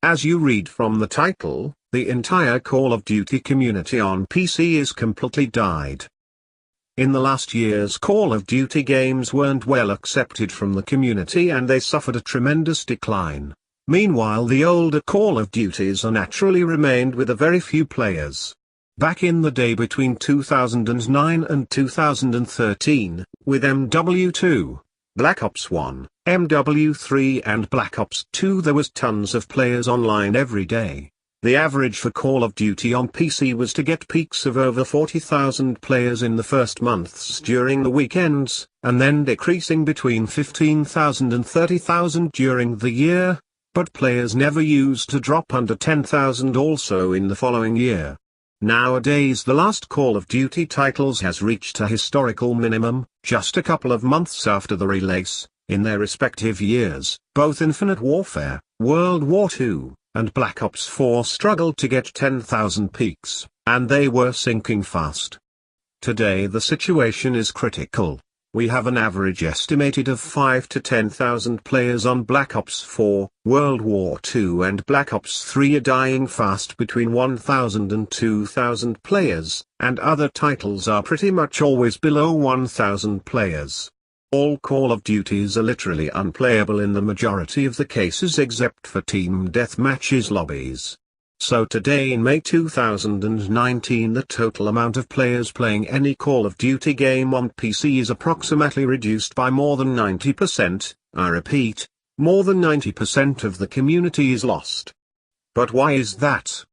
As you read from the title, the entire Call of Duty community on PC is completely died. In the last years, Call of Duty games weren't well accepted from the community and they suffered a tremendous decline. Meanwhile, the older Call of Duties naturally remained with a very few players. Back in the day between 2009 and 2013, with MW2, Black Ops 1, MW3 and Black Ops 2, there was tons of players online every day. The average for Call of Duty on PC was to get peaks of over 40,000 players in the first months during the weekends, and then decreasing between 15,000 and 30,000 during the year, but players never used to drop under 10,000 also in the following year. Nowadays the last Call of Duty titles has reached a historical minimum, just a couple of months after the release, in their respective years. Both Infinite Warfare, World War II, and Black Ops 4 struggled to get 10,000 peaks, and they were sinking fast. Today the situation is critical. We have an average estimated of 5 to 10,000 players on Black Ops 4, World War II and Black Ops 3 are dying fast between 1,000 and 2,000 players, and other titles are pretty much always below 1,000 players. All Call of Duties are literally unplayable in the majority of the cases except for team deathmatches lobbies. So today in May 2019 the total amount of players playing any Call of Duty game on PC is approximately reduced by more than 90%, I repeat, more than 90% of the community is lost. But why is that?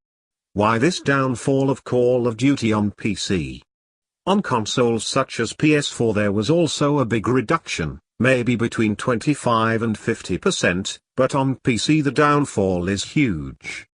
Why this downfall of Call of Duty on PC? On consoles such as PS4 there was also a big reduction, maybe between 25 and 50%, but on PC the downfall is huge.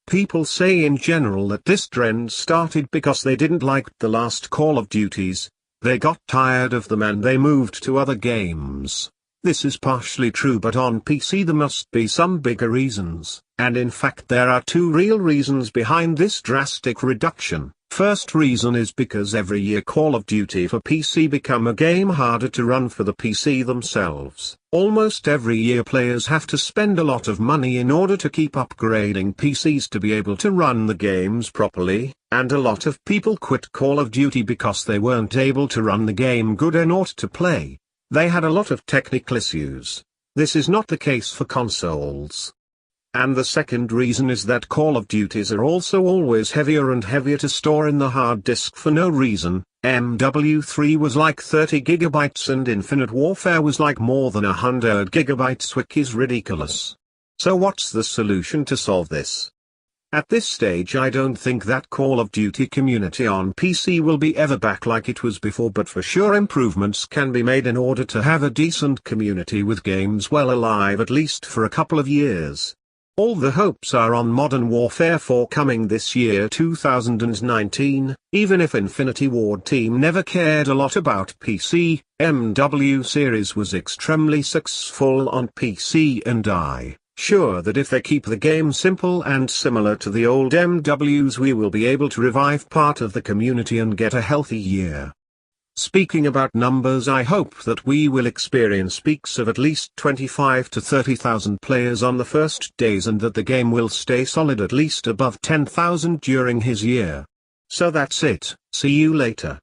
People say in general that this trend started because they didn't like the last Call of Duties, they got tired of them and they moved to other games. This is partially true, but on PC there must be some bigger reasons, and in fact there are two real reasons behind this drastic reduction. First reason is because every year Call of Duty for PC become a game harder to run for the PC themselves. Almost every year players have to spend a lot of money in order to keep upgrading PCs to be able to run the games properly, and a lot of people quit Call of Duty because they weren't able to run the game good enough to play. They had a lot of technical issues. This is not the case for consoles. And the second reason is that Call of Duties are also always heavier and heavier to store in the hard disk for no reason. MW3 was like 30 GB and Infinite Warfare was like more than 100 GB, which is ridiculous. So what's the solution to solve this? At this stage I don't think that Call of Duty community on PC will be ever back like it was before, but for sure improvements can be made in order to have a decent community with games well alive at least for a couple of years. All the hopes are on Modern Warfare 4 coming this year 2019, even if Infinity Ward team never cared a lot about PC, MW series was extremely successful on PC and I sure that if they keep the game simple and similar to the old MWs we will be able to revive part of the community and get a healthy year. Speaking about numbers, I hope that we will experience peaks of at least 25 to 30,000 players on the first days and that the game will stay solid at least above 10,000 during his year. So that's it, see you later.